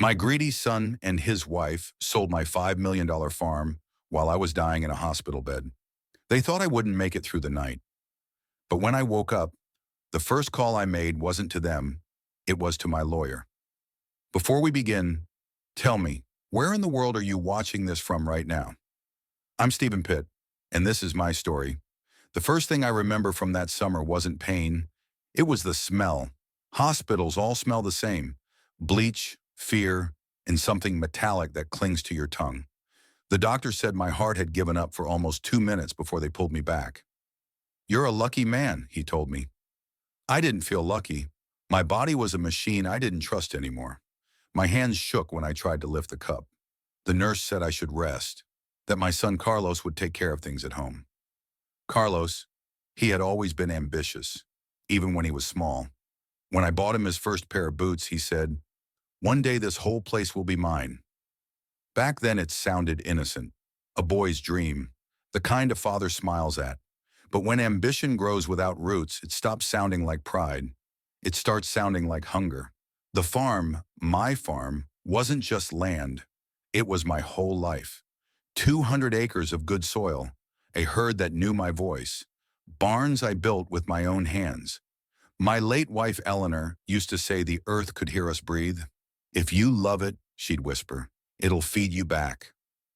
My greedy son and his wife sold my $5 million farm while I was dying in a hospital bed. They thought I wouldn't make it through the night. But when I woke up, the first call I made wasn't to them, it was to my lawyer. Before we begin, tell me, where in the world are you watching this from right now? I'm Stephen Pitt, and this is my story. The first thing I remember from that summer wasn't pain, it was the smell. Hospitals all smell the same: bleach, fear, and something metallic that clings to your tongue. The doctor said my heart had given up for almost 2 minutes before they pulled me back. "You're a lucky man," he told me. I didn't feel lucky. My body was a machine I didn't trust anymore. My hands shook when I tried to lift the cup. The nurse said I should rest, that my son Carlos would take care of things at home. Carlos, he had always been ambitious, even when he was small. When I bought him his first pair of boots, he said, "One day this whole place will be mine." Back then it sounded innocent, a boy's dream, the kind a father smiles at. But when ambition grows without roots, it stops sounding like pride. It starts sounding like hunger. The farm, my farm, wasn't just land. It was my whole life. 200 acres of good soil, a herd that knew my voice, barns I built with my own hands. My late wife Eleanor used to say the earth could hear us breathe. "If you love it," she'd whisper, "it'll feed you back."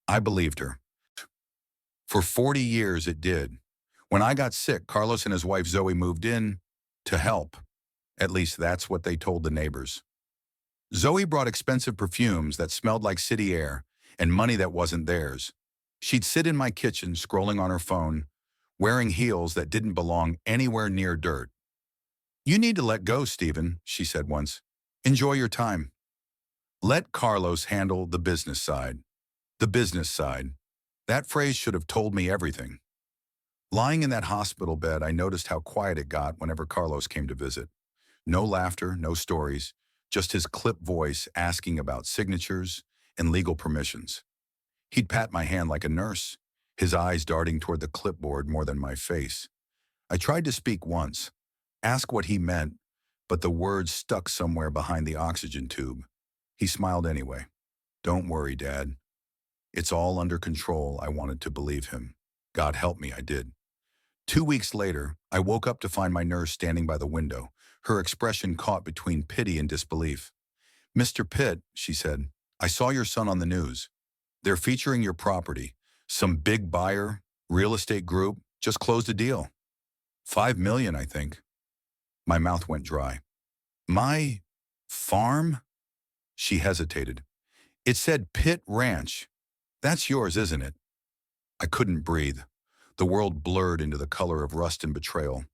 I believed her. For 40 years it did. When I got sick, Carlos and his wife Zoe moved in to help. At least that's what they told the neighbors. Zoe brought expensive perfumes that smelled like city air and money that wasn't theirs. She'd sit in my kitchen scrolling on her phone, wearing heels that didn't belong anywhere near dirt. "You need to let go, Stephen," she said once. "Enjoy your time. Let Carlos handle the business side." The business side. That phrase should have told me everything. Lying in that hospital bed, I noticed how quiet it got whenever Carlos came to visit. No laughter, no stories, just his clipped voice asking about signatures and legal permissions. He'd pat my hand like a nurse, his eyes darting toward the clipboard more than my face. I tried to speak once, ask what he meant, but the words stuck somewhere behind the oxygen tube. He smiled anyway. "Don't worry, Dad. It's all under control," I wanted to believe him. God help me, I did. 2 weeks later, I woke up to find my nurse standing by the window, her expression caught between pity and disbelief. "Mr. Pitt," she said, "I saw your son on the news. They're featuring your property. Some big buyer, real estate group, just closed a deal. 5 million, I think." My mouth went dry. "My farm?" She hesitated. "It said Pitt Ranch. That's yours, isn't it?" I couldn't breathe. The world blurred into the color of rust and betrayal.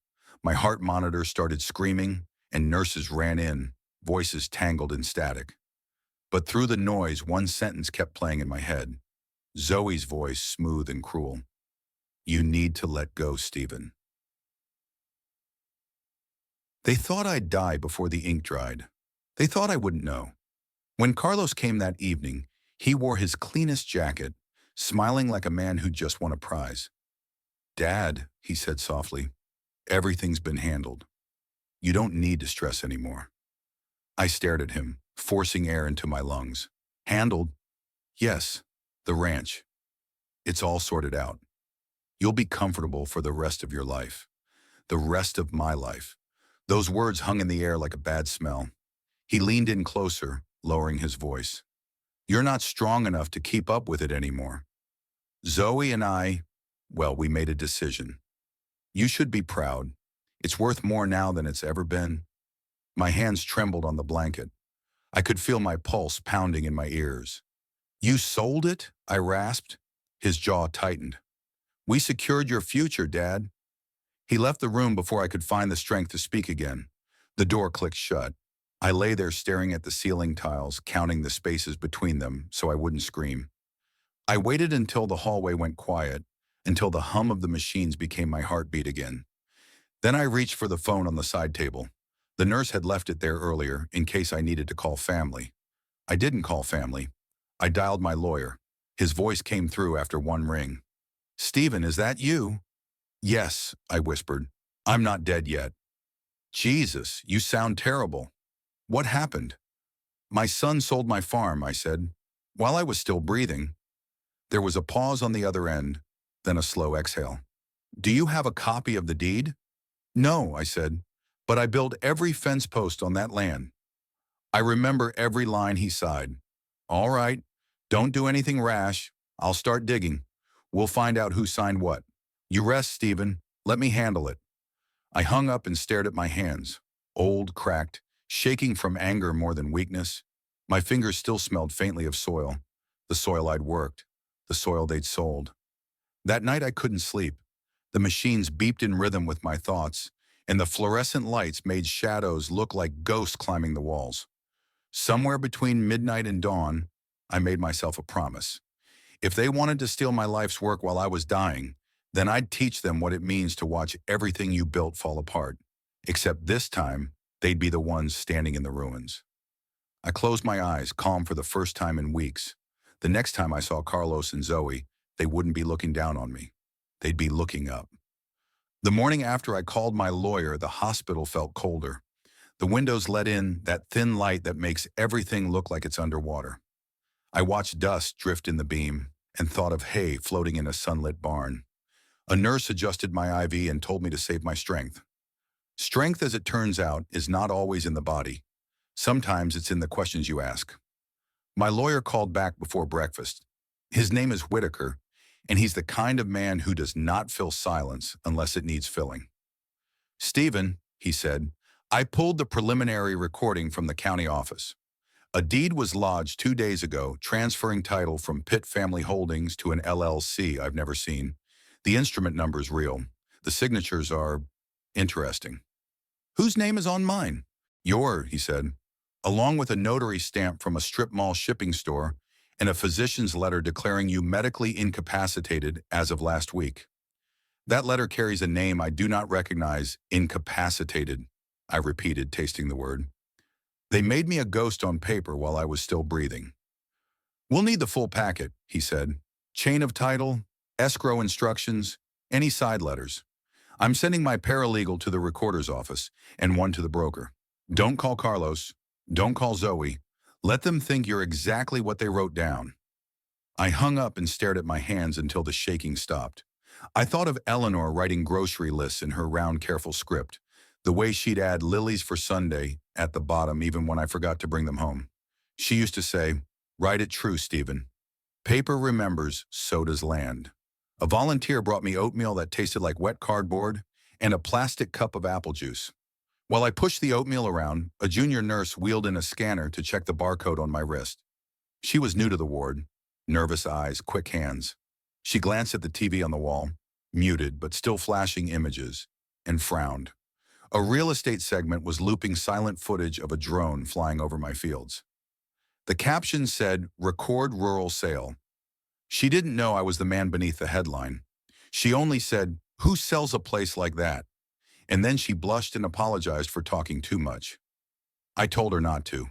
My heart monitor started screaming, and nurses ran in, voices tangled in static. But through the noise, one sentence kept playing in my head. Zoe's voice, smooth and cruel. "You need to let go, Stephen." They thought I'd die before the ink dried. They thought I wouldn't know. When Carlos came that evening, he wore his cleanest jacket, smiling like a man who'd just won a prize. "Dad," he said softly, "everything's been handled. You don't need to stress anymore." I stared at him, forcing air into my lungs. "Handled?" "Yes, the ranch. It's all sorted out. You'll be comfortable for the rest of your life. The rest of my life." Those words hung in the air like a bad smell. He leaned in closer, lowering his voice. "You're not strong enough to keep up with it anymore. Zoe and I, well, we made a decision. You should be proud. It's worth more now than it's ever been." My hands trembled on the blanket. I could feel my pulse pounding in my ears. "You sold it?" I rasped. His jaw tightened. "We secured your future, Dad." He left the room before I could find the strength to speak again. The door clicked shut. I lay there staring at the ceiling tiles, counting the spaces between them so I wouldn't scream. I waited until the hallway went quiet, until the hum of the machines became my heartbeat again. Then I reached for the phone on the side table. The nurse had left it there earlier in case I needed to call family. I didn't call family. I dialed my lawyer. His voice came through after one ring. "Stephen, is that you?" "Yes," I whispered. "I'm not dead yet." "Jesus, you sound terrible. What happened?" My son sold my farm, I said. While I was still breathing, there was a pause on the other end, then a slow exhale. Do you have a copy of the deed? No, I said, but I built every fence post on that land. I remember every line. He sighed. All right, don't do anything rash. I'll start digging. We'll find out who signed what. You rest, Stephen. Let me handle it. I hung up and stared at my hands, old, cracked, shaking from anger more than weakness. My fingers still smelled faintly of soil, the soil I'd worked, the soil they'd sold. That night I couldn't sleep. The machines beeped in rhythm with my thoughts, and the fluorescent lights made shadows look like ghosts climbing the walls. Somewhere between midnight and dawn, I made myself a promise. If they wanted to steal my life's work while I was dying, then I'd teach them what it means to watch everything you built fall apart. Except this time, they'd be the ones standing in the ruins. I closed my eyes, calm for the first time in weeks. The next time I saw Carlos and Zoe, they wouldn't be looking down on me. They'd be looking up. The morning after I called my lawyer, the hospital felt colder. The windows let in that thin light that makes everything look like it's underwater. I watched dust drift in the beam and thought of hay floating in a sunlit barn. A nurse adjusted my IV and told me to save my strength. Strength, as it turns out, is not always in the body. Sometimes it's in the questions you ask. My lawyer called back before breakfast. His name is Whitaker, and he's the kind of man who does not fill silence unless it needs filling. Stephen, he said, I pulled the preliminary recording from the county office. A deed was lodged 2 days ago, transferring title from Pitt Family Holdings to an LLC I've never seen. The instrument number's real. The signatures are interesting. Whose name is on mine? Your, he said, along with a notary stamp from a strip mall shipping store and a physician's letter declaring you medically incapacitated as of last week. That letter carries a name I do not recognize, incapacitated, I repeated, tasting the word. They made me a ghost on paper while I was still breathing. We'll need the full packet, he said. Chain of title, escrow instructions, any side letters. I'm sending my paralegal to the recorder's office and one to the broker. Don't call Carlos. Don't call Zoe. Let them think you're exactly what they wrote down. I hung up and stared at my hands until the shaking stopped. I thought of Eleanor writing grocery lists in her round, careful script, the way she'd add lilies for Sunday at the bottom even when I forgot to bring them home. She used to say, write it true, Stephen. Paper remembers, so does land. A volunteer brought me oatmeal that tasted like wet cardboard and a plastic cup of apple juice. While I pushed the oatmeal around, a junior nurse wheeled in a scanner to check the barcode on my wrist. She was new to the ward, nervous eyes, quick hands. She glanced at the TV on the wall, muted but still flashing images, and frowned. A real estate segment was looping silent footage of a drone flying over my fields. The caption said, record rural sale. She didn't know I was the man beneath the headline. She only said, who sells a place like that? And then she blushed and apologized for talking too much. I told her not to.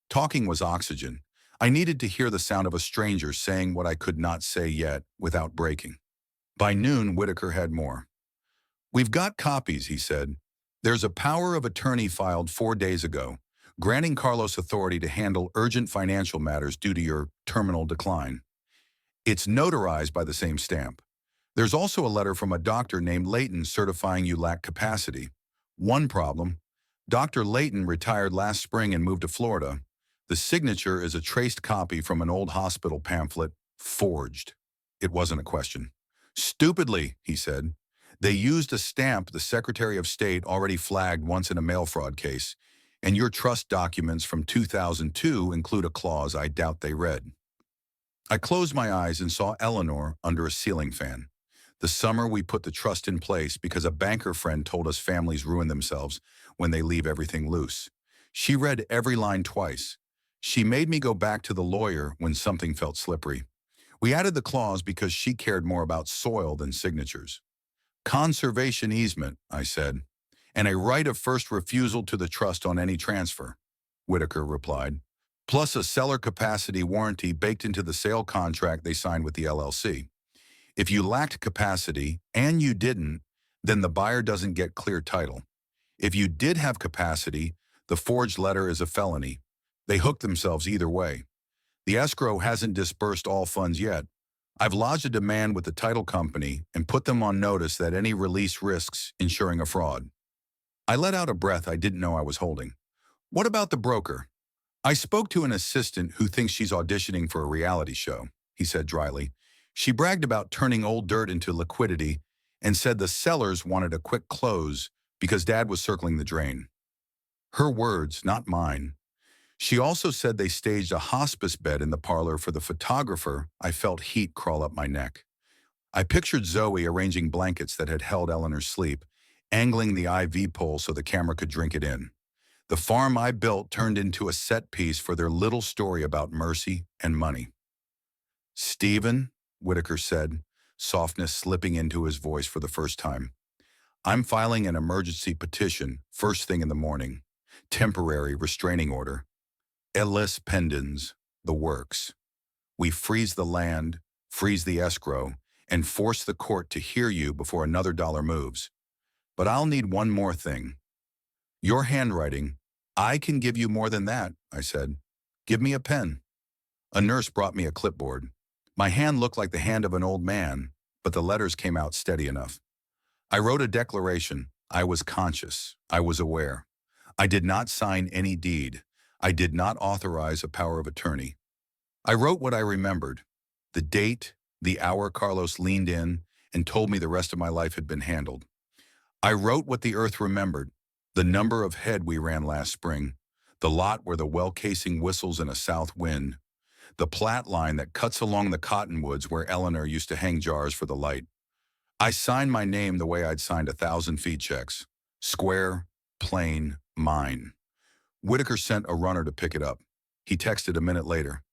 Talking was oxygen. I needed to hear the sound of a stranger saying what I could not say yet without breaking. By noon, Whitaker had more. We've got copies, he said. There's a power of attorney filed 4 days ago, granting Carlos authority to handle urgent financial matters due to your terminal decline. It's notarized by the same stamp. There's also a letter from a doctor named Layton certifying you lack capacity. One problem, Dr. Layton retired last spring and moved to Florida. The signature is a traced copy from an old hospital pamphlet, forged. It wasn't a question. Stupidly, he said. They used a stamp the Secretary of State already flagged once in a mail fraud case, and your trust documents from 2002 include a clause I doubt they read. I closed my eyes and saw Eleanor under a ceiling fan. The summer we put the trust in place because a banker friend told us families ruin themselves when they leave everything loose. She read every line twice. She made me go back to the lawyer when something felt slippery. We added the clause because she cared more about soil than signatures. Conservation easement, I said, and a right of first refusal to the trust on any transfer, Whitaker replied, plus a seller capacity warranty baked into the sale contract they signed with the LLC. If you lacked capacity, and you didn't, then the buyer doesn't get clear title. If you did have capacity, the forged letter is a felony. They hook themselves either way. The escrow hasn't disbursed all funds yet. I've lodged a demand with the title company and put them on notice that any release risks insuring a fraud. I let out a breath I didn't know I was holding. What about the broker? I spoke to an assistant who thinks she's auditioning for a reality show, he said dryly. She bragged about turning old dirt into liquidity and said the sellers wanted a quick close because Dad was circling the drain. Her words, not mine. She also said they staged a hospice bed in the parlor for the photographer. I felt heat crawl up my neck. I pictured Zoe arranging blankets that had held Eleanor's sleep, angling the IV pole so the camera could drink it in. The farm I built turned into a set piece for their little story about mercy and money. "Stephen," Whitaker said, softness slipping into his voice for the first time. "I'm filing an emergency petition first thing in the morning. Temporary restraining order. Ellis pendens, the works. We freeze the land, freeze the escrow, and force the court to hear you before another dollar moves. But I'll need one more thing. Your handwriting. I can give you more than that," I said. "Give me a pen." A nurse brought me a clipboard. My hand looked like the hand of an old man, but the letters came out steady enough. I wrote a declaration. I was conscious. I was aware. I did not sign any deed. I did not authorize a power of attorney. I wrote what I remembered. The date, the hour Carlos leaned in and told me the rest of my life had been handled. I wrote what the earth remembered. The number of head we ran last spring. The lot where the well casing whistles in a south wind. The plat line that cuts along the cottonwoods where Eleanor used to hang jars for the light. I signed my name the way I'd signed 1,000 fee checks. Square, plain, mine. Whitaker sent a runner to pick it up. He texted a minute later.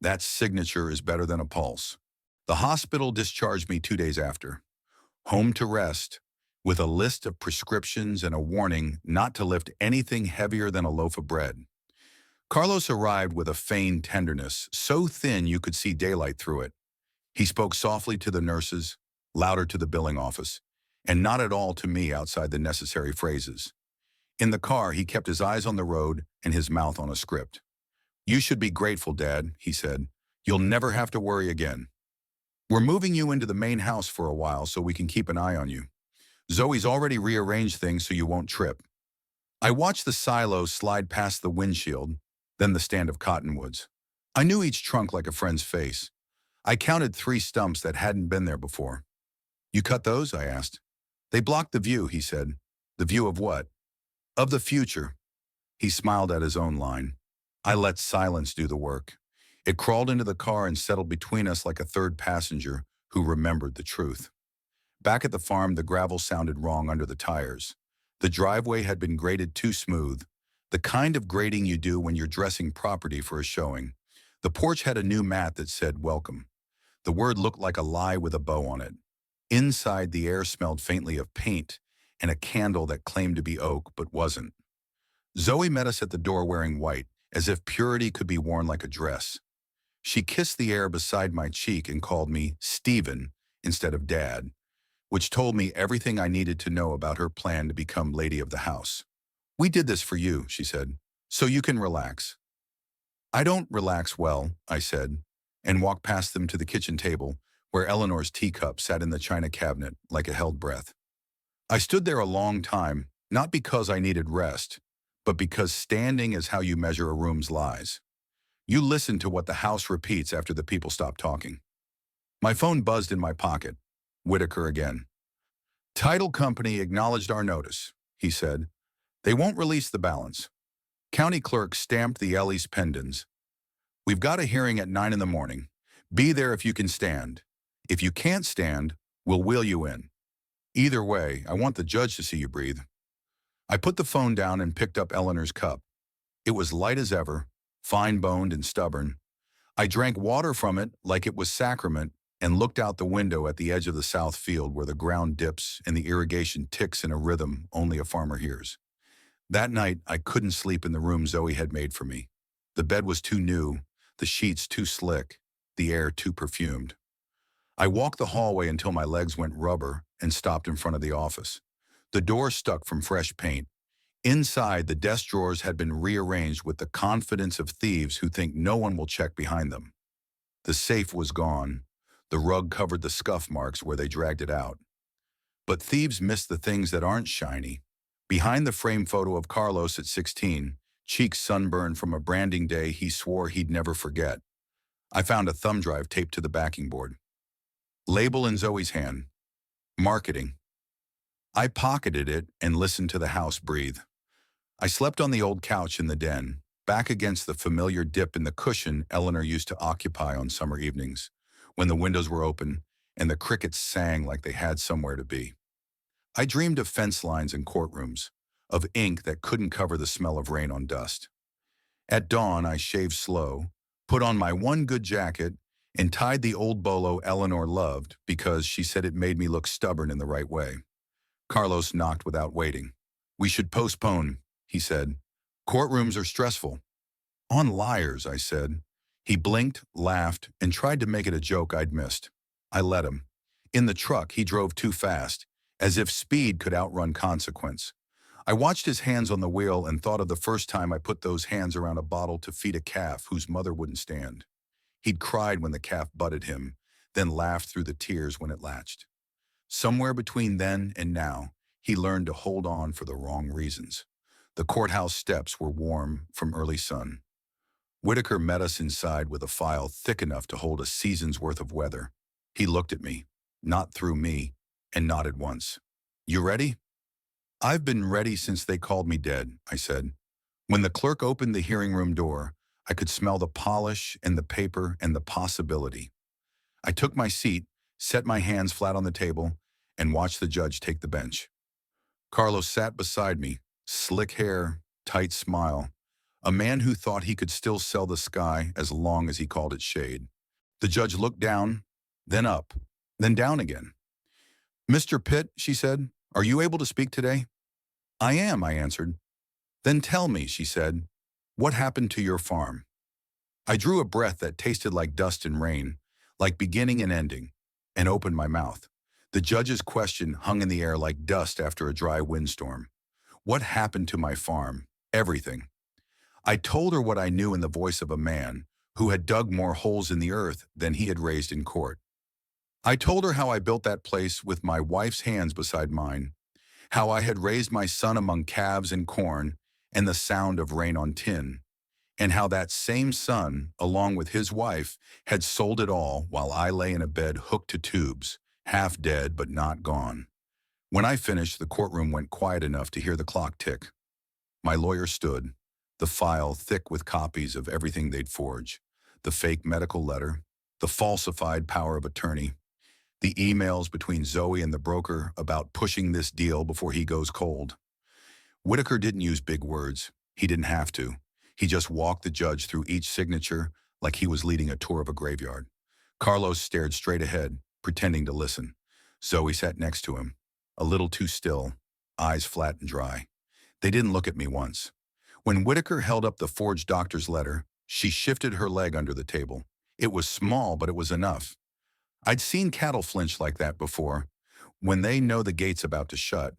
That signature is better than a pulse. The hospital discharged me 2 days after. Home to rest, with a list of prescriptions and a warning not to lift anything heavier than a loaf of bread. Carlos arrived with a feigned tenderness, so thin you could see daylight through it. He spoke softly to the nurses, louder to the billing office, and not at all to me outside the necessary phrases. In the car, he kept his eyes on the road and his mouth on a script. "You should be grateful, Dad," he said. "You'll never have to worry again. We're moving you into the main house for a while so we can keep an eye on you. Zoe's already rearranged things so you won't trip." I watched the silo slide past the windshield, then the stand of cottonwoods. I knew each trunk like a friend's face. I counted 3 stumps that hadn't been there before. "You cut those?" I asked. "They blocked the view," he said. "The view of what?" "Of the future." He smiled at his own line. I let silence do the work. It crawled into the car and settled between us like a third passenger who remembered the truth. Back at the farm, the gravel sounded wrong under the tires. The driveway had been graded too smooth, the kind of grading you do when you're dressing property for a showing. The porch had a new mat that said, "Welcome." The word looked like a lie with a bow on it. Inside, the air smelled faintly of paint and a candle that claimed to be oak but wasn't. Zoe met us at the door wearing white, as if purity could be worn like a dress. She kissed the air beside my cheek and called me Stephen instead of Dad, which told me everything I needed to know about her plan to become lady of the house. "We did this for you," she said, "so you can relax." "I don't relax well," I said, and walked past them to the kitchen table, where Eleanor's teacup sat in the china cabinet like a held breath. I stood there a long time, not because I needed rest, but because standing is how you measure a room's lies. You listen to what the house repeats after the people stop talking. My phone buzzed in my pocket. Whitaker again. "Title company acknowledged our notice," he said. "They won't release the balance. County clerk stamped the Ellis pendens. We've got a hearing at 9 in the morning. Be there if you can stand. If you can't stand, we'll wheel you in. Either way, I want the judge to see you breathe." I put the phone down and picked up Eleanor's cup. It was light as ever, fine-boned and stubborn. I drank water from it like it was sacrament and looked out the window at the edge of the south field where the ground dips and the irrigation ticks in a rhythm only a farmer hears. That night, I couldn't sleep in the room Zoe had made for me. The bed was too new, the sheets too slick, the air too perfumed. I walked the hallway until my legs went rubber and stopped in front of the office. The door stuck from fresh paint. Inside, the desk drawers had been rearranged with the confidence of thieves who think no one will check behind them. The safe was gone. The rug covered the scuff marks where they dragged it out. But thieves miss the things that aren't shiny. Behind the framed photo of Carlos at 16, cheeks sunburned from a branding day he swore he'd never forget, I found a thumb drive taped to the backing board. Label in Zoe's hand. Marketing. I pocketed it and listened to the house breathe. I slept on the old couch in the den, back against the familiar dip in the cushion Eleanor used to occupy on summer evenings, when the windows were open and the crickets sang like they had somewhere to be. I dreamed of fence lines and courtrooms, of ink that couldn't cover the smell of rain on dust. At dawn, I shaved slow, put on my one good jacket, and tied the old bolo Eleanor loved because she said it made me look stubborn in the right way. Carlos knocked without waiting. "We should postpone," he said. "Courtrooms are stressful." "On liars," I said. He blinked, laughed, and tried to make it a joke I'd missed. I let him. In the truck, he drove too fast, as if speed could outrun consequence. I watched his hands on the wheel and thought of the first time I put those hands around a bottle to feed a calf whose mother wouldn't stand. He'd cried when the calf butted him, then laughed through the tears when it latched. Somewhere between then and now, he learned to hold on for the wrong reasons. The courthouse steps were warm from early sun. Whitaker met us inside with a file thick enough to hold a season's worth of weather. He looked at me, not through me, and nodded once. "You ready?" "I've been ready since they called me dead," I said. When the clerk opened the hearing room door, I could smell the polish and the paper and the possibility. I took my seat, set my hands flat on the table, and watched the judge take the bench. Carlos sat beside me, slick hair, tight smile, a man who thought he could still sell the sky as long as he called it shade. The judge looked down, then up, then down again. "Mr. Pitt," she said, "are you able to speak today?" "I am," I answered. "Then tell me," she said, "what happened to your farm?" I drew a breath that tasted like dust and rain, like beginning and ending, and opened my mouth. The judge's question hung in the air like dust after a dry windstorm. What happened to my farm? Everything. I told her what I knew in the voice of a man who had dug more holes in the earth than he had raised in court. I told her how I built that place with my wife's hands beside mine, how I had raised my son among calves and corn and the sound of rain on tin, and how that same son, along with his wife, had sold it all while I lay in a bed hooked to tubes, half dead but not gone. When I finished, the courtroom went quiet enough to hear the clock tick. My lawyer stood, the file thick with copies of everything they'd forged, the fake medical letter, the falsified power of attorney, the emails between Zoe and the broker about pushing this deal before he goes cold. Whitaker didn't use big words. He didn't have to. He just walked the judge through each signature like he was leading a tour of a graveyard. Carlos stared straight ahead, pretending to listen. Zoe sat next to him, a little too still, eyes flat and dry. They didn't look at me once. When Whitaker held up the forged doctor's letter, she shifted her leg under the table. It was small, but it was enough. I'd seen cattle flinch like that before. When they know the gate's about to shut,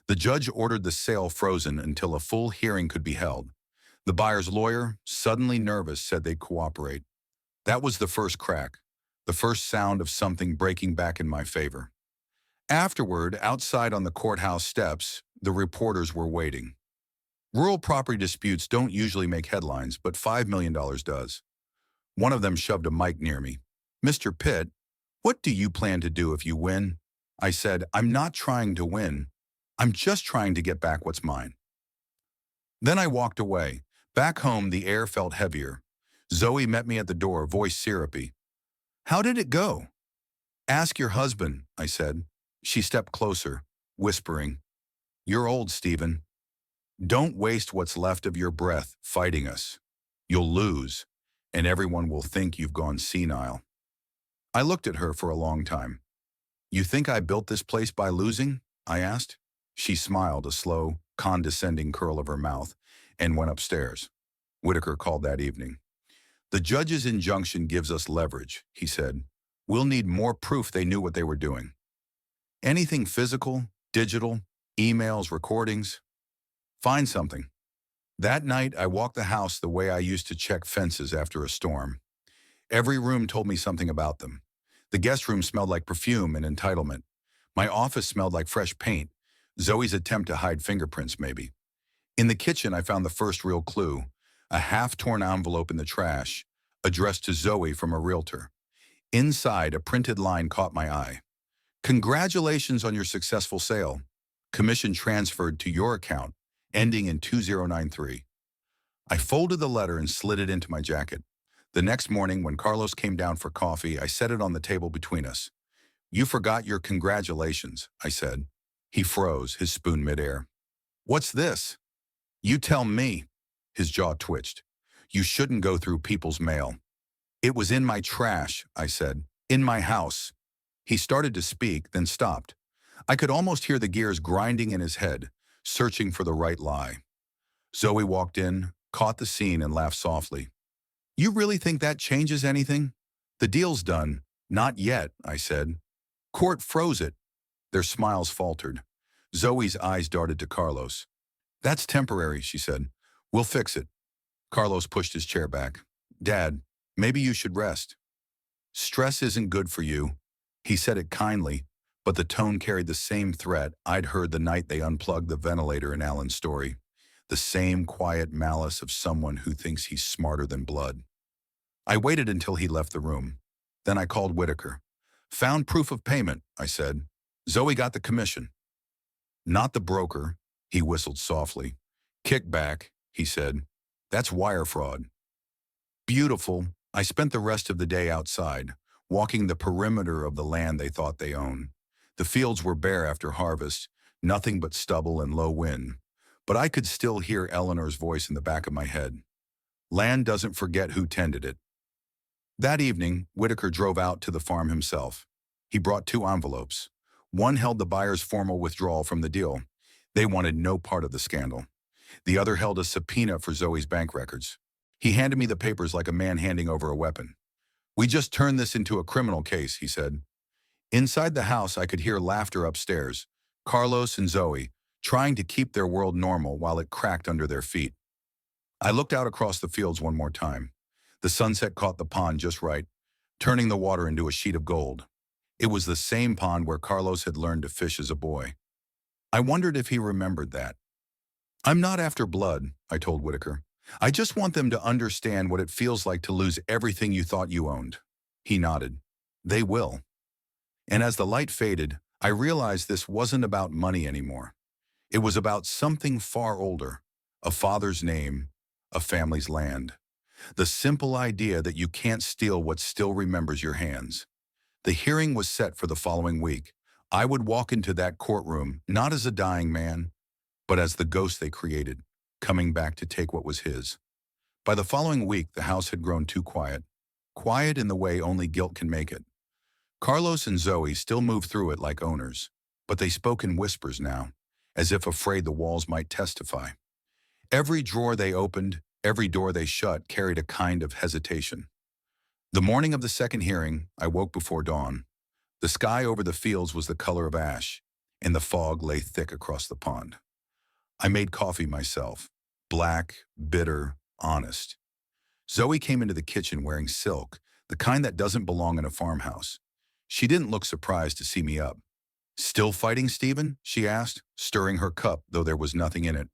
the judge ordered the sale frozen until a full hearing could be held. The buyer's lawyer, suddenly nervous, said they'd cooperate. That was the first crack, the first sound of something breaking back in my favor. Afterward, outside on the courthouse steps, the reporters were waiting. Rural property disputes don't usually make headlines, but $5 million does. One of them shoved a mic near me. "Mr. Pitt, what do you plan to do if you win?" I said, "I'm not trying to win. I'm just trying to get back what's mine." Then I walked away. Back home, the air felt heavier. Zoe met me at the door, voice syrupy. "How did it go?" "Ask your husband," I said. She stepped closer, whispering, "You're old, Stephen. Don't waste what's left of your breath fighting us. You'll lose, and everyone will think you've gone senile." I looked at her for a long time. "You think I built this place by losing?" I asked. She smiled, a slow, condescending curl of her mouth, and went upstairs. Whitaker called that evening. "The judge's injunction gives us leverage," he said. "We'll need more proof they knew what they were doing." "Anything physical, digital, emails, recordings?" Find something. That night, I walked the house the way I used to check fences after a storm. Every room told me something about them. The guest room smelled like perfume and entitlement. My office smelled like fresh paint. Zoe's attempt to hide fingerprints, maybe. In the kitchen, I found the first real clue, a half-torn envelope in the trash, addressed to Zoe from a realtor. Inside, a printed line caught my eye. Congratulations on your successful sale. Commission transferred to your account, ending in 2093. I folded the letter and slid it into my jacket. The next morning, when Carlos came down for coffee, I set it on the table between us. You forgot your congratulations, I said. He froze, his spoon midair. What's this? You tell me. His jaw twitched. You shouldn't go through people's mail. It was in my trash, I said. In my house. He started to speak, then stopped. I could almost hear the gears grinding in his head, searching for the right lie. Zoe walked in, caught the scene, and laughed softly. You really think that changes anything? The deal's done. Not yet, I said. Court froze it. Their smiles faltered. Zoe's eyes darted to Carlos. That's temporary, she said. We'll fix it. Carlos pushed his chair back. Dad, maybe you should rest. Stress isn't good for you. He said it kindly, but the tone carried the same threat I'd heard the night they unplugged the ventilator in Alan's story. The same quiet malice of someone who thinks he's smarter than blood. I waited until he left the room. Then I called Whitaker. Found proof of payment, I said. Zoe got the commission. Not the broker, he whistled softly. Kickback, he said. That's wire fraud. Beautiful. I spent the rest of the day outside, walking the perimeter of the land they thought they owned. The fields were bare after harvest, nothing but stubble and low wind. But I could still hear Eleanor's voice in the back of my head. Land doesn't forget who tended it. That evening, Whitaker drove out to the farm himself. He brought 2 envelopes. One held the buyer's formal withdrawal from the deal. They wanted no part of the scandal. The other held a subpoena for Zoe's bank records. He handed me the papers like a man handing over a weapon. We just turned this into a criminal case, he said. Inside the house, I could hear laughter upstairs. Carlos and Zoe, trying to keep their world normal while it cracked under their feet. I looked out across the fields one more time. The sunset caught the pond just right, turning the water into a sheet of gold. It was the same pond where Carlos had learned to fish as a boy. I wondered if he remembered that. I'm not after blood, I told Whitaker. I just want them to understand what it feels like to lose everything you thought you owned. He nodded. They will. And as the light faded, I realized this wasn't about money anymore. It was about something far older, a father's name, a family's land. The simple idea that you can't steal what still remembers your hands. The hearing was set for the following week. I would walk into that courtroom, not as a dying man, but as the ghost they created, coming back to take what was his. By the following week, the house had grown too quiet. Quiet in the way only guilt can make it. Carlos and Zoe still moved through it like owners, but they spoke in whispers now, as if afraid the walls might testify. Every drawer they opened, every door they shut carried a kind of hesitation. The morning of the second hearing, I woke before dawn. The sky over the fields was the color of ash, and the fog lay thick across the pond. I made coffee myself, black, bitter, honest. Zoe came into the kitchen wearing silk, the kind that doesn't belong in a farmhouse. She didn't look surprised to see me up. Still fighting, Stephen? She asked, stirring her cup, though there was nothing in it.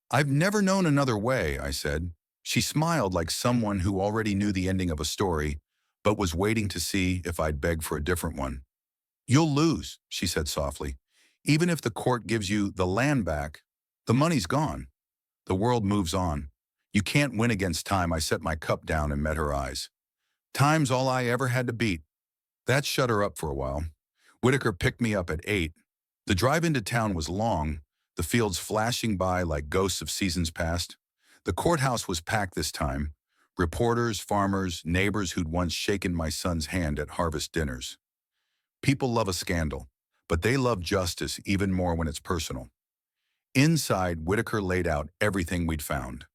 I've never known another way, I said. She smiled like someone who already knew the ending of a story, but was waiting to see if I'd beg for a different one. You'll lose, she said softly. Even if the court gives you the land back, the money's gone. The world moves on. You can't win against time. I set my cup down and met her eyes. Time's all I ever had to beat. That shut her up for a while. Whitaker picked me up at 8. The drive into town was long, the fields flashing by like ghosts of seasons past. The courthouse was packed this time. Reporters, farmers, neighbors who'd once shaken my son's hand at harvest dinners. People love a scandal, but they love justice even more when it's personal. Inside, Whitaker laid out everything we'd found.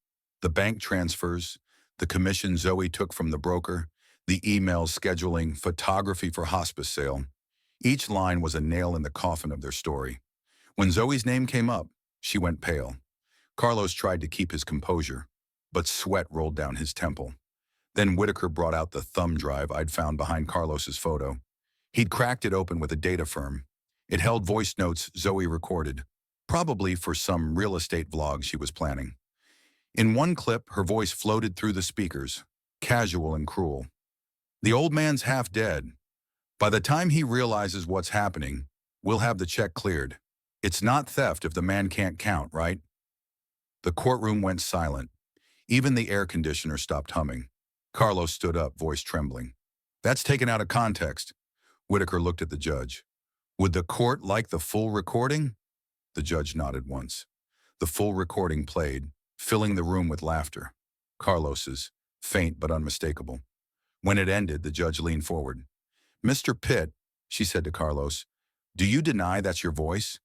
The bank transfers, the commission Zoe took from the broker, the emails scheduling photography for hospice sale. Each line was a nail in the coffin of their story. When Zoe's name came up, she went pale. Carlos tried to keep his composure, but sweat rolled down his temple. Then Whitaker brought out the thumb drive I'd found behind Carlos's photo. He'd cracked it open with a data firm. It held voice notes Zoe recorded, probably for some real estate vlog she was planning. In one clip, her voice floated through the speakers, casual and cruel. "The old man's half dead. By the time he realizes what's happening, we'll have the check cleared. It's not theft if the man can't count, right?" The courtroom went silent. Even the air conditioner stopped humming. Carlos stood up, voice trembling. "That's taken out of context." Whitaker looked at the judge. "Would the court like the full recording?" The judge nodded once. The full recording played, filling the room with laughter. Carlos's, faint but unmistakable. When it ended, the judge leaned forward. "Mr. Pitt," she said to Carlos, "do you deny that's your voice?"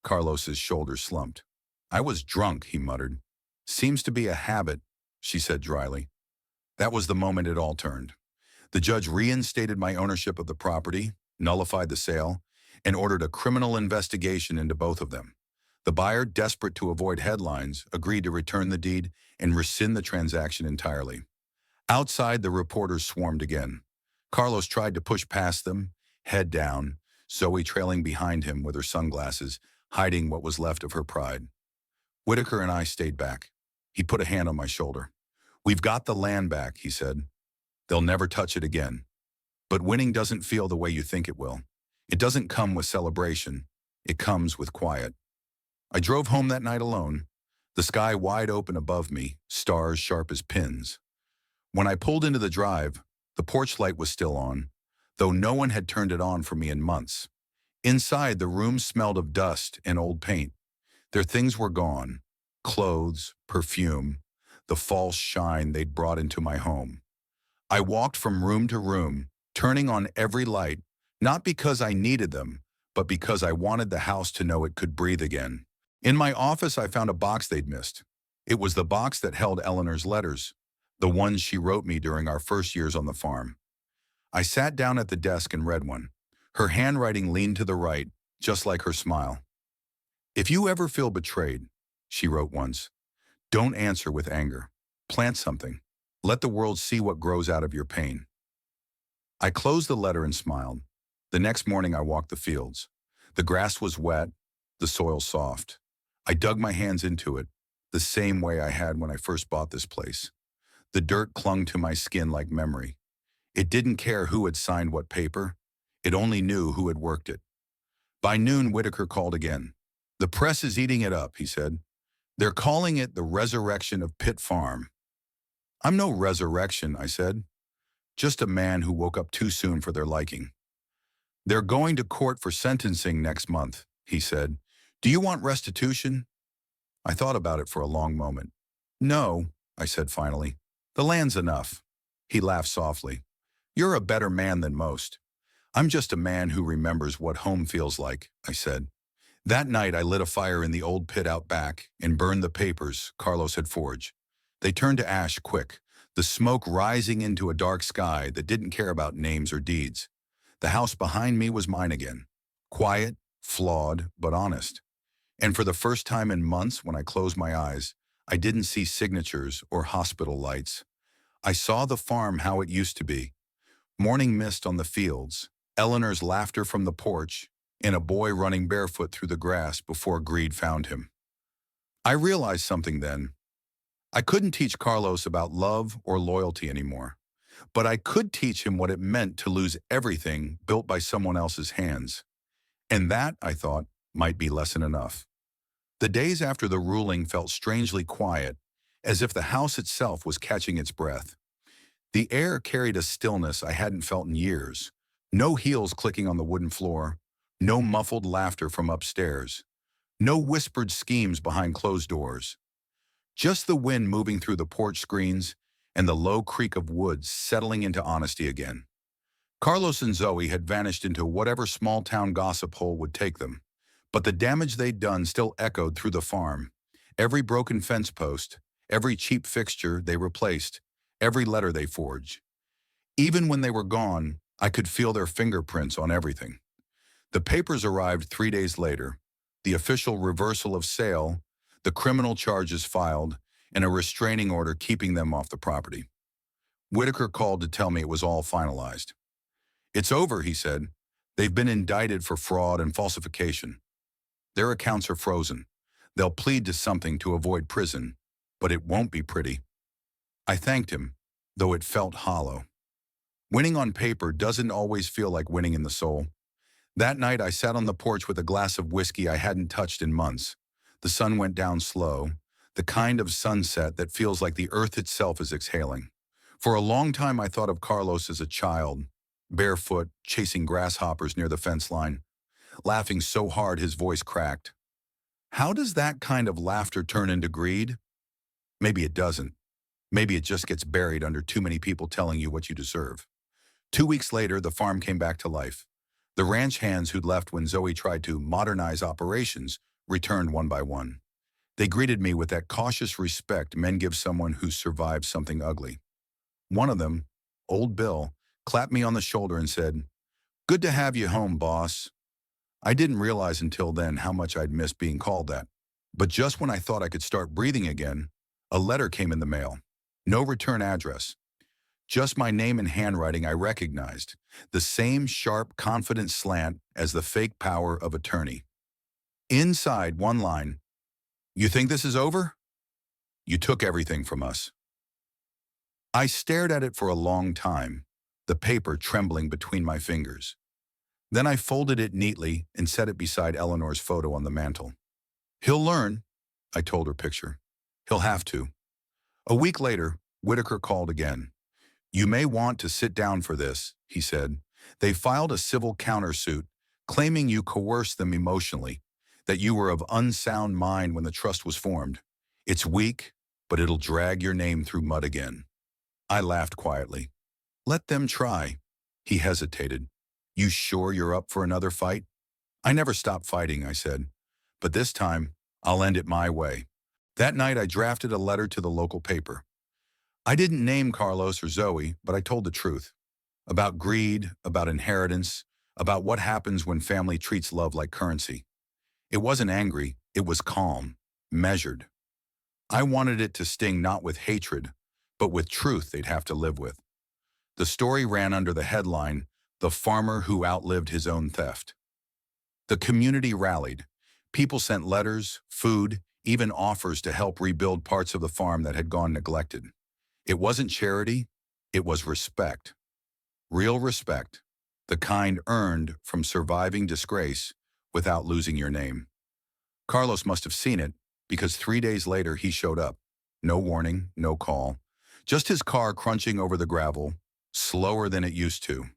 Carlos's shoulders slumped. "I was drunk," he muttered. "Seems to be a habit," she said dryly. That was the moment it all turned. The judge reinstated my ownership of the property, nullified the sale, and ordered a criminal investigation into both of them. The buyer, desperate to avoid headlines, agreed to return the deed and rescind the transaction entirely. Outside, the reporters swarmed again. Carlos tried to push past them, head down, Zoe trailing behind him with her sunglasses, hiding what was left of her pride. Whitaker and I stayed back. He put a hand on my shoulder. "We've got the land back," he said. "They'll never touch it again. But winning doesn't feel the way you think it will. It doesn't come with celebration. It comes with quiet." I drove home that night alone, the sky wide open above me, stars sharp as pins. When I pulled into the drive, the porch light was still on, though no one had turned it on for me in months. Inside, the room smelled of dust and old paint. Their things were gone. Clothes, perfume, the false shine they'd brought into my home. I walked from room to room, turning on every light, not because I needed them, but because I wanted the house to know it could breathe again. In my office, I found a box they'd missed. It was the box that held Eleanor's letters, the ones she wrote me during our first years on the farm. I sat down at the desk and read one. Her handwriting leaned to the right, just like her smile. "If you ever feel betrayed," she wrote once, "don't answer with anger. Plant something. Let the world see what grows out of your pain." I closed the letter and smiled. The next morning I walked the fields. The grass was wet, the soil soft. I dug my hands into it, the same way I had when I first bought this place. The dirt clung to my skin like memory. It didn't care who had signed what paper. It only knew who had worked it. By noon, Whitaker called again. "The press is eating it up," he said. "They're calling it the resurrection of Pitt Farm." "I'm no resurrection," I said. "Just a man who woke up too soon for their liking." "They're going to court for sentencing next month," he said. "Do you want restitution?" I thought about it for a long moment. "No," I said finally. "The land's enough." He laughed softly. "You're a better man than most." "I'm just a man who remembers what home feels like," I said. That night I lit a fire in the old pit out back and burned the papers Carlos had forged. They turned to ash quick, the smoke rising into a dark sky that didn't care about names or deeds. The house behind me was mine again. Quiet, flawed, but honest. And for the first time in months, when I closed my eyes, I didn't see signatures or hospital lights. I saw the farm how it used to be. Morning mist on the fields, Eleanor's laughter from the porch, and a boy running barefoot through the grass before greed found him. I realized something then. I couldn't teach Carlos about love or loyalty anymore, but I could teach him what it meant to lose everything built by someone else's hands. And that, I thought, might be lesson enough. The days after the ruling felt strangely quiet, as if the house itself was catching its breath. The air carried a stillness I hadn't felt in years. No heels clicking on the wooden floor, no muffled laughter from upstairs, no whispered schemes behind closed doors. Just the wind moving through the porch screens and the low creak of woods settling into honesty again. Carlos and Zoe had vanished into whatever small-town gossip hole would take them, but the damage they'd done still echoed through the farm. Every broken fence post, every cheap fixture they replaced, every letter they forged. Even when they were gone, I could feel their fingerprints on everything. The papers arrived 3 days later, the official reversal of sale, the criminal charges filed, and a restraining order keeping them off the property. Whitaker called to tell me it was all finalized. "It's over," he said. "They've been indicted for fraud and falsification. Their accounts are frozen. They'll plead to something to avoid prison, but it won't be pretty." I thanked him, though it felt hollow. Winning on paper doesn't always feel like winning in the soul. That night, I sat on the porch with a glass of whiskey I hadn't touched in months. The sun went down slow, the kind of sunset that feels like the earth itself is exhaling. For a long time, I thought of Carlos as a child, barefoot, chasing grasshoppers near the fence line, laughing so hard his voice cracked. How does that kind of laughter turn into greed? Maybe it doesn't. Maybe it just gets buried under too many people telling you what you deserve. 2 weeks later, the farm came back to life. The ranch hands who'd left when Zoe tried to modernize operations returned one by one. They greeted me with that cautious respect men give someone who's survived something ugly. One of them, old Bill, clapped me on the shoulder and said, "Good to have you home, boss." I didn't realize until then how much I'd missed being called that. But just when I thought I could start breathing again, a letter came in the mail. No return address. Just my name and handwriting I recognized, the same sharp, confident slant as the fake power of attorney. Inside, one line, "You think this is over? You took everything from us." I stared at it for a long time, the paper trembling between my fingers. Then I folded it neatly and set it beside Eleanor's photo on the mantel. "He'll learn," I told her picture. "He'll have to." A week later, Whitaker called again. "You may want to sit down for this," he said. "They filed a civil countersuit, claiming you coerced them emotionally, that you were of unsound mind when the trust was formed. It's weak, but it'll drag your name through mud again." I laughed quietly. "Let them try." He hesitated. "You sure you're up for another fight?" "I never stop fighting," I said. "But this time, I'll end it my way." That night, I drafted a letter to the local paper. I didn't name Carlos or Zoe, but I told the truth. About greed, about inheritance, about what happens when family treats love like currency. It wasn't angry, it was calm, measured. I wanted it to sting not with hatred, but with truth they'd have to live with. The story ran under the headline, "The Farmer Who Outlived His Own Theft." The community rallied. People sent letters, food, even offers to help rebuild parts of the farm that had gone neglected. It wasn't charity, it was respect. Real respect, the kind earned from surviving disgrace without losing your name. Carlos must have seen it, because 3 days later he showed up. No warning, no call. Just his car crunching over the gravel, slower than it used to.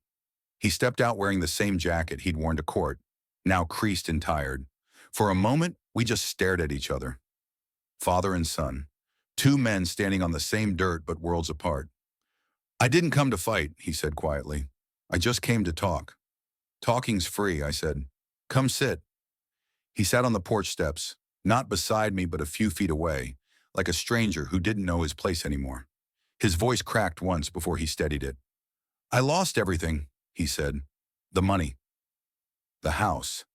He stepped out wearing the same jacket he'd worn to court, now creased and tired. For a moment, we just stared at each other. Father and son. Two men standing on the same dirt but worlds apart. "I didn't come to fight," he said quietly. "I just came to talk." "Talking's free," I said. "Come sit." He sat on the porch steps, not beside me but a few feet away, like a stranger who didn't know his place anymore. His voice cracked once before he steadied it. "I lost everything," he said. "The money. The house.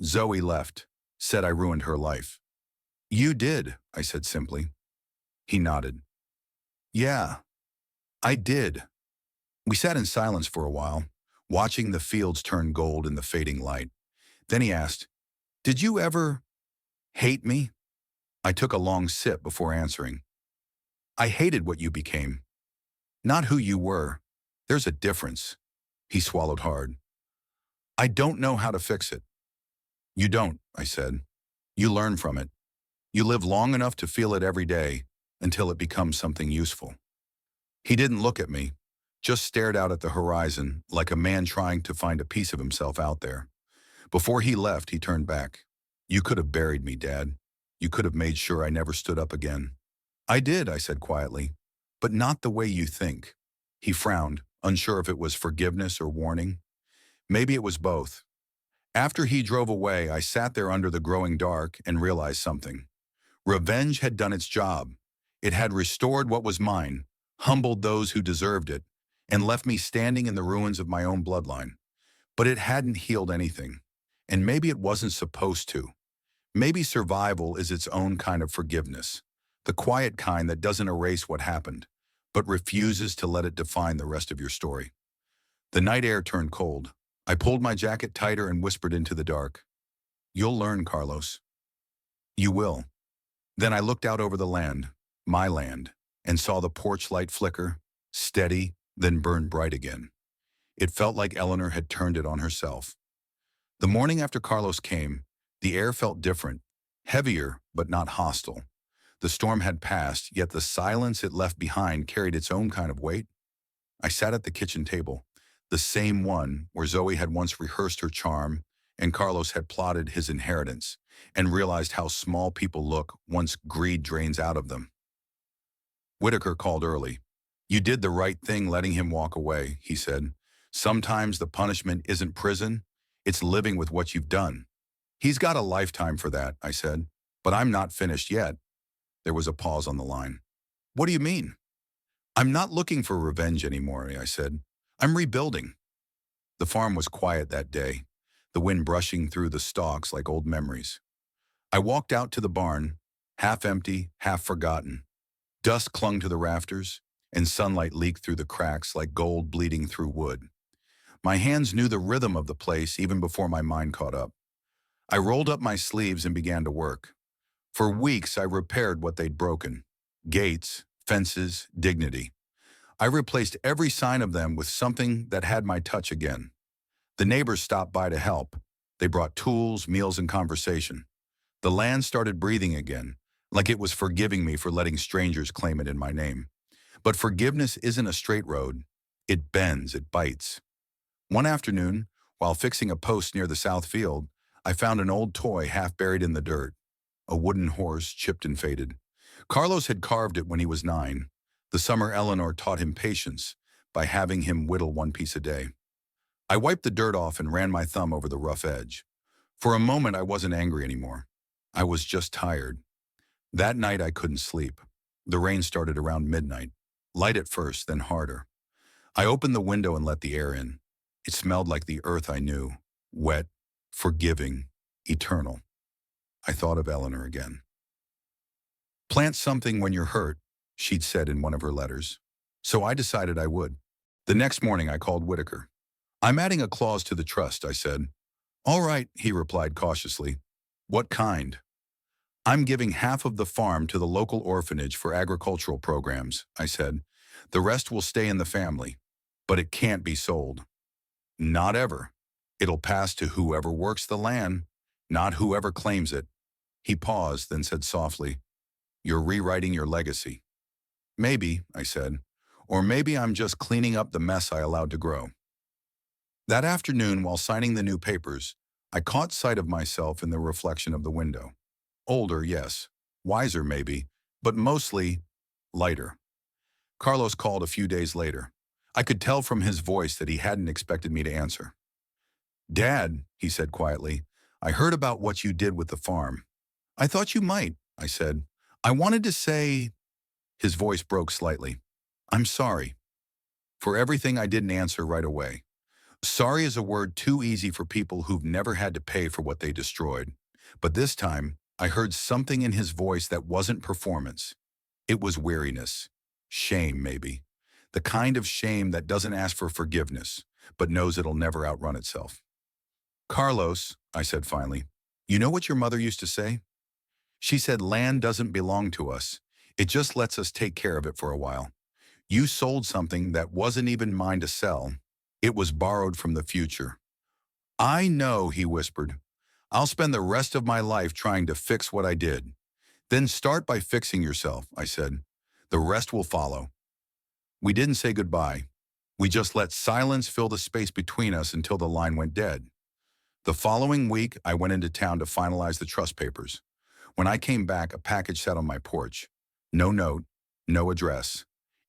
Zoe left, said I ruined her life." "You did," I said simply. He nodded. "Yeah, I did." We sat in silence for a while, watching the fields turn gold in the fading light. Then he asked, "Did you ever hate me?" I took a long sip before answering. "I hated what you became. Not who you were. There's a difference." He swallowed hard. "I don't know how to fix it." "You don't," I said. "You learn from it. You live long enough to feel it every day until it becomes something useful." He didn't look at me, just stared out at the horizon like a man trying to find a piece of himself out there. Before he left, he turned back. "You could have buried me, Dad. You could have made sure I never stood up again." "I did," I said quietly, "but not the way you think." He frowned, unsure if it was forgiveness or warning. Maybe it was both. After he drove away, I sat there under the growing dark and realized something. Revenge had done its job. It had restored what was mine, humbled those who deserved it, and left me standing in the ruins of my own bloodline. But it hadn't healed anything. And maybe it wasn't supposed to. Maybe survival is its own kind of forgiveness, the quiet kind that doesn't erase what happened, but refuses to let it define the rest of your story. The night air turned cold. I pulled my jacket tighter and whispered into the dark, "You'll learn, Carlos. You will." Then I looked out over the land, my land, and saw the porch light flicker, steady, then burn bright again. It felt like Eleanor had turned it on herself. The morning after Carlos came, the air felt different, heavier but not hostile. The storm had passed, yet the silence it left behind carried its own kind of weight. I sat at the kitchen table, the same one where Zoe had once rehearsed her charm and Carlos had plotted his inheritance, and realized how small people look once greed drains out of them. Whitaker called early. "You did the right thing letting him walk away," he said. "Sometimes the punishment isn't prison, it's living with what you've done." "He's got a lifetime for that," I said. "But I'm not finished yet." There was a pause on the line. "What do you mean?" "I'm not looking for revenge anymore," I said. "I'm rebuilding." The farm was quiet that day, the wind brushing through the stalks like old memories. I walked out to the barn, half empty, half forgotten. Dust clung to the rafters, and sunlight leaked through the cracks like gold bleeding through wood. My hands knew the rhythm of the place even before my mind caught up. I rolled up my sleeves and began to work. For weeks, I repaired what they'd broken: gates, fences, dignity. I replaced every sign of them with something that had my touch again. The neighbors stopped by to help. They brought tools, meals, and conversation. The land started breathing again, like it was forgiving me for letting strangers claim it in my name. But forgiveness isn't a straight road. It bends, it bites. One afternoon, while fixing a post near the south field, I found an old toy half buried in the dirt, a wooden horse chipped and faded. Carlos had carved it when he was 9. The summer Eleanor taught him patience by having him whittle one piece a day. I wiped the dirt off and ran my thumb over the rough edge. For a moment, I wasn't angry anymore. I was just tired. That night, I couldn't sleep. The rain started around midnight, light at first, then harder. I opened the window and let the air in. It smelled like the earth I knew, wet, forgiving, eternal. I thought of Eleanor again. "Plant something when you're hurt," she'd said in one of her letters. So I decided I would. The next morning, I called Whitaker. "I'm adding a clause to the trust," I said. "All right," he replied cautiously. "What kind?" "I'm giving half of the farm to the local orphanage for agricultural programs," I said. "The rest will stay in the family, but it can't be sold." "Not ever. It'll pass to whoever works the land, not whoever claims it." He paused, then said softly, "You're rewriting your legacy." "Maybe," I said. "Or maybe I'm just cleaning up the mess I allowed to grow." That afternoon, while signing the new papers, I caught sight of myself in the reflection of the window. Older, yes. Wiser, maybe. But mostly lighter. Carlos called a few days later. I could tell from his voice that he hadn't expected me to answer. "Dad," he said quietly, "I heard about what you did with the farm." "I thought you might," I said. "I wanted to say—" His voice broke slightly. "I'm sorry for everything I didn't answer right away. Sorry is a word too easy for people who've never had to pay for what they destroyed. But this time, I heard something in his voice that wasn't performance. It was weariness. Shame, maybe. The kind of shame that doesn't ask for forgiveness, but knows it'll never outrun itself." "Carlos," I said finally, "you know what your mother used to say? She said land doesn't belong to us. It just lets us take care of it for a while. You sold something that wasn't even mine to sell. It was borrowed from the future." "I know," he whispered. "I'll spend the rest of my life trying to fix what I did." "Then start by fixing yourself," I said. "The rest will follow." We didn't say goodbye. We just let silence fill the space between us until the line went dead. The following week, I went into town to finalize the trust papers. When I came back, a package sat on my porch. No note, no address.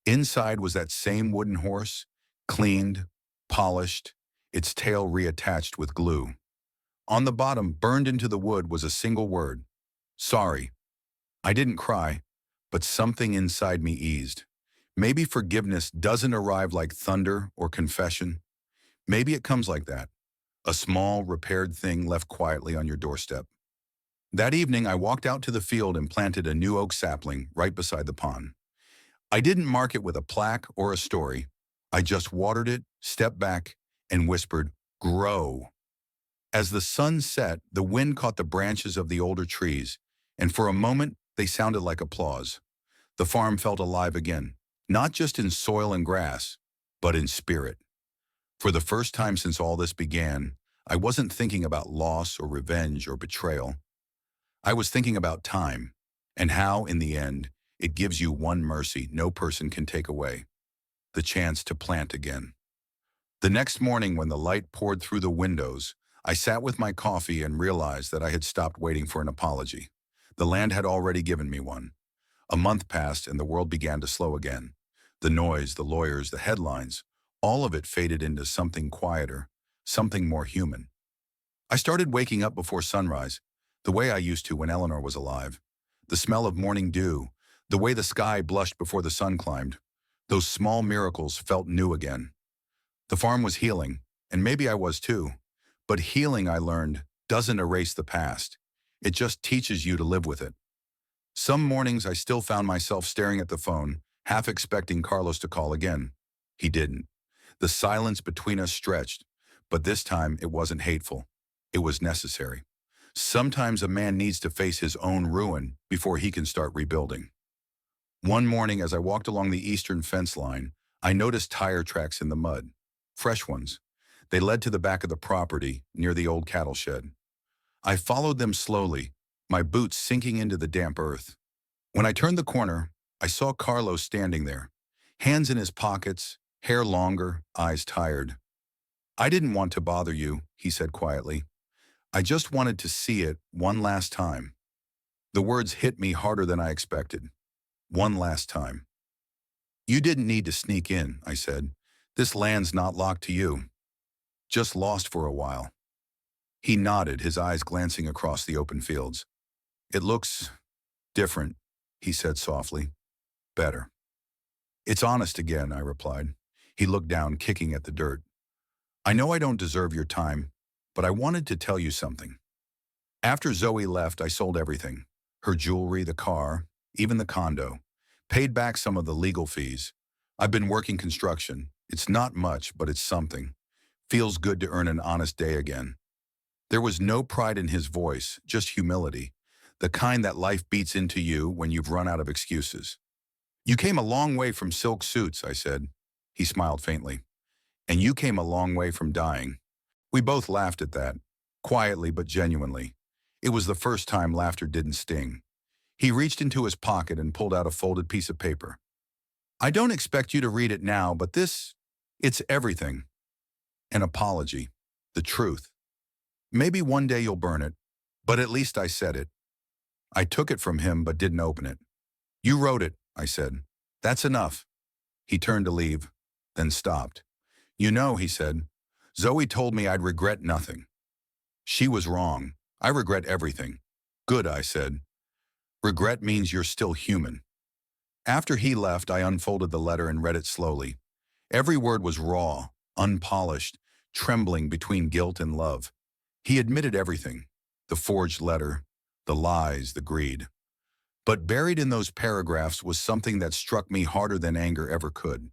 Inside was that same wooden horse, cleaned, polished, its tail reattached with glue. On the bottom, burned into the wood, was a single word: "Sorry." I didn't cry, but something inside me eased. Maybe forgiveness doesn't arrive like thunder or confession. Maybe it comes like that, a small, repaired thing left quietly on your doorstep. That evening, I walked out to the field and planted a new oak sapling right beside the pond. I didn't mark it with a plaque or a story. I just watered it, stepped back, and whispered, "Grow." As the sun set, the wind caught the branches of the older trees, and for a moment, they sounded like applause. The farm felt alive again, not just in soil and grass, but in spirit. For the first time since all this began, I wasn't thinking about loss or revenge or betrayal. I was thinking about time, and how, in the end, it gives you one mercy no person can take away: the chance to plant again. The next morning, when the light poured through the windows, I sat with my coffee and realized that I had stopped waiting for an apology. The land had already given me one. A month passed and the world began to slow again. The noise, the lawyers, the headlines, all of it faded into something quieter, something more human. I started waking up before sunrise, the way I used to when Eleanor was alive. The smell of morning dew, the way the sky blushed before the sun climbed. Those small miracles felt new again. The farm was healing, and maybe I was too. But healing, I learned, doesn't erase the past. It just teaches you to live with it. Some mornings I still found myself staring at the phone, half expecting Carlos to call again. He didn't. The silence between us stretched, but this time it wasn't hateful. It was necessary. Sometimes a man needs to face his own ruin before he can start rebuilding. One morning as I walked along the eastern fence line, I noticed tire tracks in the mud. Fresh ones. They led to the back of the property, near the old cattle shed. I followed them slowly, my boots sinking into the damp earth. When I turned the corner, I saw Carlos standing there, hands in his pockets, hair longer, eyes tired. "I didn't want to bother you," he said quietly. "I just wanted to see it one last time." The words hit me harder than I expected. One last time. "You didn't need to sneak in," I said. "This land's not locked to you. Just lost for a while." He nodded, his eyes glancing across the open fields. "It looks different," he said softly. "Better." "It's honest again," I replied. He looked down, kicking at the dirt. "I know I don't deserve your time, but I wanted to tell you something. After Zoe left, I sold everything. Her jewelry, the car, even the condo. Paid back some of the legal fees. I've been working construction. It's not much, but it's something. Feels good to earn an honest day again." There was no pride in his voice, just humility, the kind that life beats into you when you've run out of excuses. "You came a long way from silk suits," I said. He smiled faintly. "And you came a long way from dying." We both laughed at that, quietly but genuinely. It was the first time laughter didn't sting. He reached into his pocket and pulled out a folded piece of paper. "I don't expect you to read it now, but it's everything. An apology. The truth. Maybe one day you'll burn it, but at least I said it." I took it from him but didn't open it. "You wrote it," I said. "That's enough." He turned to leave, then stopped. "You know," he said, "Zoe told me I'd regret nothing. She was wrong. I regret everything." "Good," I said. "Regret means you're still human." After he left, I unfolded the letter and read it slowly. Every word was raw, unpolished, trembling between guilt and love. He admitted everything: the forged letter, the lies, the greed. But buried in those paragraphs was something that struck me harder than anger ever could.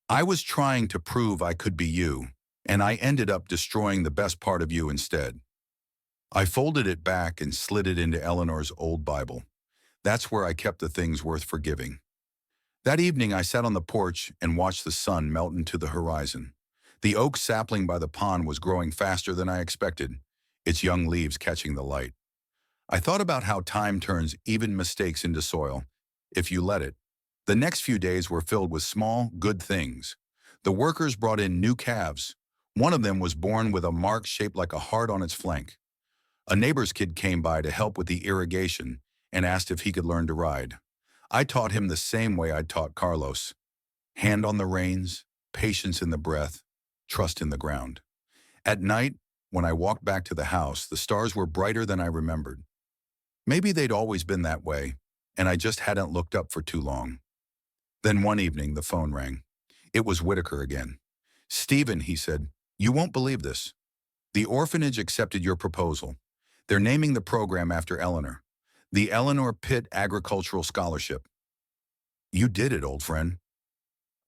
I was trying to prove I could be you, and I ended up destroying the best part of you instead. I folded it back and slid it into Eleanor's old Bible. That's where I kept the things worth forgiving. That evening I sat on the porch and watched the sun melt into the horizon. The oak sapling by the pond was growing faster than I expected, its young leaves catching the light. I thought about how time turns even mistakes into soil, if you let it. The next few days were filled with small, good things. The workers brought in new calves. One of them was born with a mark shaped like a heart on its flank. A neighbor's kid came by to help with the irrigation and asked if he could learn to ride. I taught him the same way I'd taught Carlos: hand on the reins, patience in the breath, trust in the ground. At night, when I walked back to the house, the stars were brighter than I remembered. Maybe they'd always been that way, and I just hadn't looked up for too long. Then one evening, the phone rang. It was Whitaker again. "Stephen," he said, "you won't believe this. The orphanage accepted your proposal. They're naming the program after Eleanor. The Eleanor Pitt Agricultural Scholarship. You did it, old friend.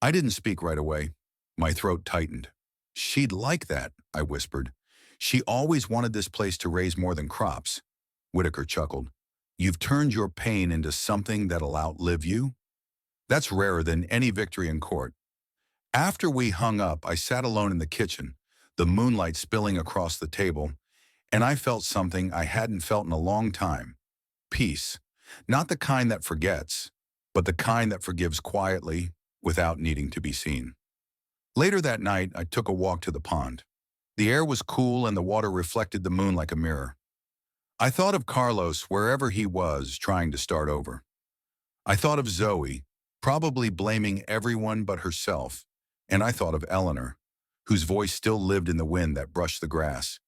I didn't speak right away. My throat tightened. She'd like that, I whispered. She always wanted this place to raise more than crops. Whitaker chuckled. You've turned your pain into something that'll outlive you? That's rarer than any victory in court. After we hung up, I sat alone in the kitchen, the moonlight spilling across the table, and I felt something I hadn't felt in a long time. Peace. Not the kind that forgets, but the kind that forgives quietly without needing to be seen. Later that night, I took a walk to the pond. The air was cool and the water reflected the moon like a mirror. I thought of Carlos wherever he was trying to start over. I thought of Zoe, probably blaming everyone but herself, and I thought of Eleanor, whose voice still lived in the wind that brushed the grass.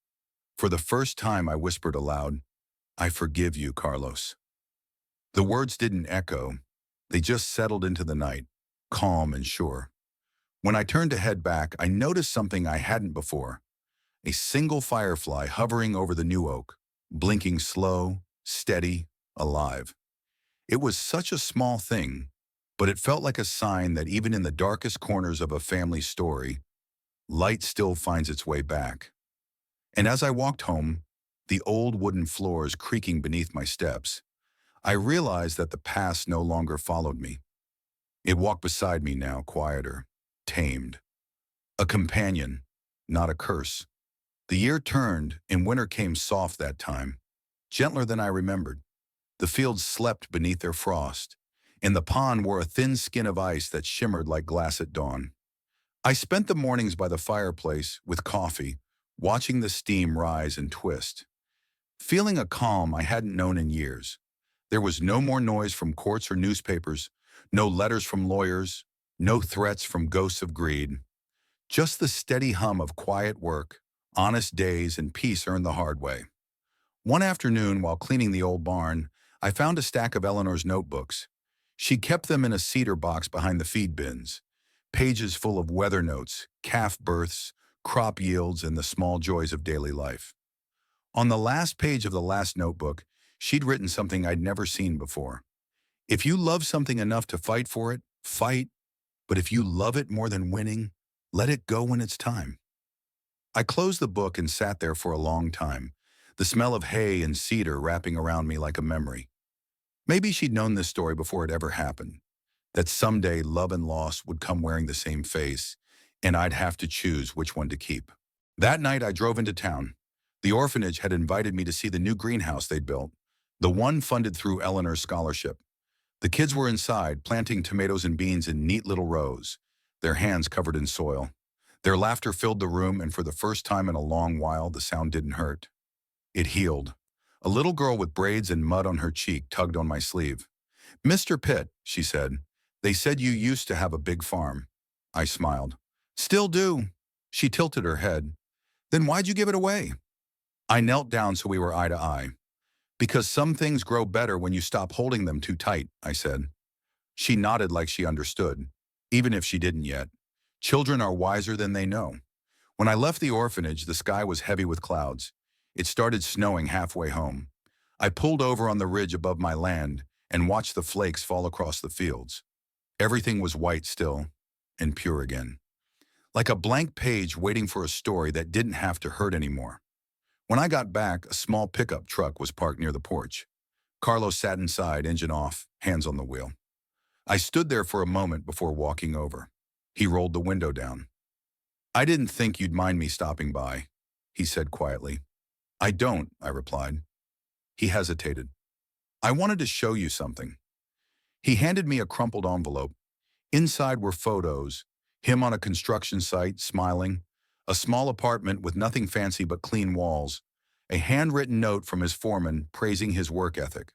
For the first time, I whispered aloud, I forgive you, Carlos. The words didn't echo. They just settled into the night, calm and sure. When I turned to head back, I noticed something I hadn't before. A single firefly hovering over the new oak, blinking slow, steady, alive. It was such a small thing, but it felt like a sign that even in the darkest corners of a family story, light still finds its way back. And as I walked home, the old wooden floors creaking beneath my steps, I realized that the past no longer followed me. It walked beside me now, quieter, tamed. A companion, not a curse. The year turned, and winter came soft that time, gentler than I remembered. The fields slept beneath their frost, and the pond wore a thin skin of ice that shimmered like glass at dawn. I spent the mornings by the fireplace, with coffee, watching the steam rise and twist, feeling a calm I hadn't known in years. There was no more noise from courts or newspapers, no letters from lawyers, no threats from ghosts of greed. Just the steady hum of quiet work, honest days, and peace earned the hard way. One afternoon, while cleaning the old barn, I found a stack of Eleanor's notebooks. She kept them in a cedar box behind the feed bins, pages full of weather notes, calf births, crop yields, and the small joys of daily life. On the last page of the last notebook, she'd written something I'd never seen before. If you love something enough to fight for it, fight. But if you love it more than winning, let it go when it's time. I closed the book and sat there for a long time, the smell of hay and cedar wrapping around me like a memory. Maybe she'd known this story before it ever happened, that someday love and loss would come wearing the same face, and I'd have to choose which one to keep. That night, I drove into town. The orphanage had invited me to see the new greenhouse they'd built, the one funded through Eleanor's scholarship. The kids were inside, planting tomatoes and beans in neat little rows, their hands covered in soil. Their laughter filled the room, and for the first time in a long while, the sound didn't hurt. It healed. A little girl with braids and mud on her cheek tugged on my sleeve. Mr. Pitt, she said, they said you used to have a big farm. I smiled. Still do. She tilted her head. Then why'd you give it away? I knelt down so we were eye to eye. Because some things grow better when you stop holding them too tight, I said. She nodded like she understood, even if she didn't yet. Children are wiser than they know. When I left the orphanage, the sky was heavy with clouds. It started snowing halfway home. I pulled over on the ridge above my land and watched the flakes fall across the fields. Everything was white still, and pure again. Like a blank page waiting for a story that didn't have to hurt anymore. When I got back, a small pickup truck was parked near the porch. Carlos sat inside, engine off, hands on the wheel. I stood there for a moment before walking over. He rolled the window down. I didn't think you'd mind me stopping by, he said quietly. I don't, I replied. He hesitated. I wanted to show you something. He handed me a crumpled envelope. Inside were photos, him on a construction site, smiling, a small apartment with nothing fancy but clean walls, a handwritten note from his foreman praising his work ethic.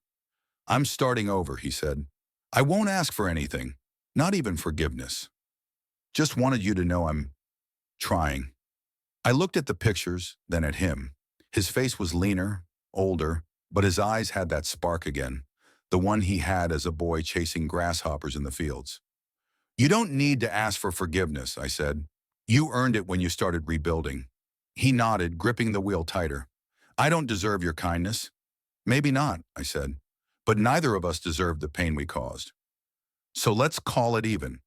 I'm starting over, he said. I won't ask for anything, not even forgiveness. Just wanted you to know I'm trying. I looked at the pictures, then at him. His face was leaner, older, but his eyes had that spark again, the one he had as a boy chasing grasshoppers in the fields. You don't need to ask for forgiveness, I said. You earned it when you started rebuilding. He nodded, gripping the wheel tighter. I don't deserve your kindness. Maybe not, I said. But neither of us deserved the pain we caused. So let's call it even.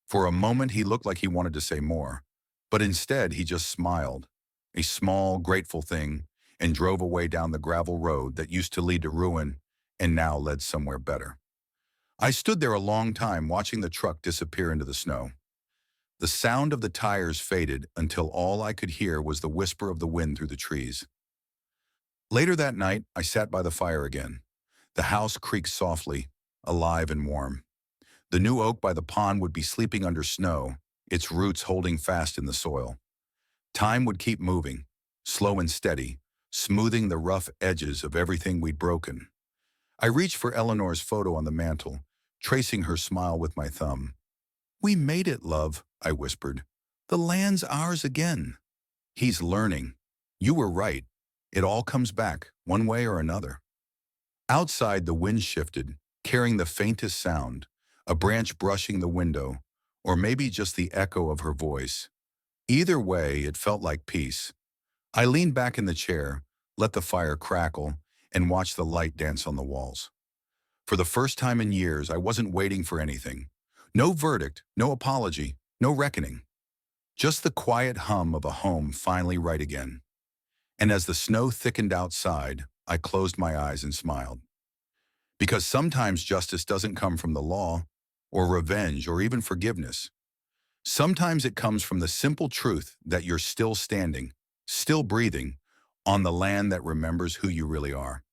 For a moment, he looked like he wanted to say more, but instead he just smiled, a small, grateful thing, and drove away down the gravel road that used to lead to ruin and now led somewhere better. I stood there a long time watching the truck disappear into the snow. The sound of the tires faded until all I could hear was the whisper of the wind through the trees. Later that night, I sat by the fire again. The house creaked softly, alive and warm. The new oak by the pond would be sleeping under snow, its roots holding fast in the soil. Time would keep moving, slow and steady, smoothing the rough edges of everything we'd broken. I reached for Eleanor's photo on the mantel, tracing her smile with my thumb. "We made it, love," I whispered. "The land's ours again." He's learning. You were right. It all comes back, one way or another. Outside, the wind shifted, carrying the faintest sound, a branch brushing the window, or maybe just the echo of her voice. Either way, it felt like peace. I leaned back in the chair, let the fire crackle, and watched the light dance on the walls. For the first time in years, I wasn't waiting for anything. No verdict, no apology, no reckoning. Just the quiet hum of a home finally right again. And as the snow thickened outside, I closed my eyes and smiled. Because sometimes justice doesn't come from the law, or revenge, or even forgiveness. Sometimes it comes from the simple truth that you're still standing, still breathing, on the land that remembers who you really are.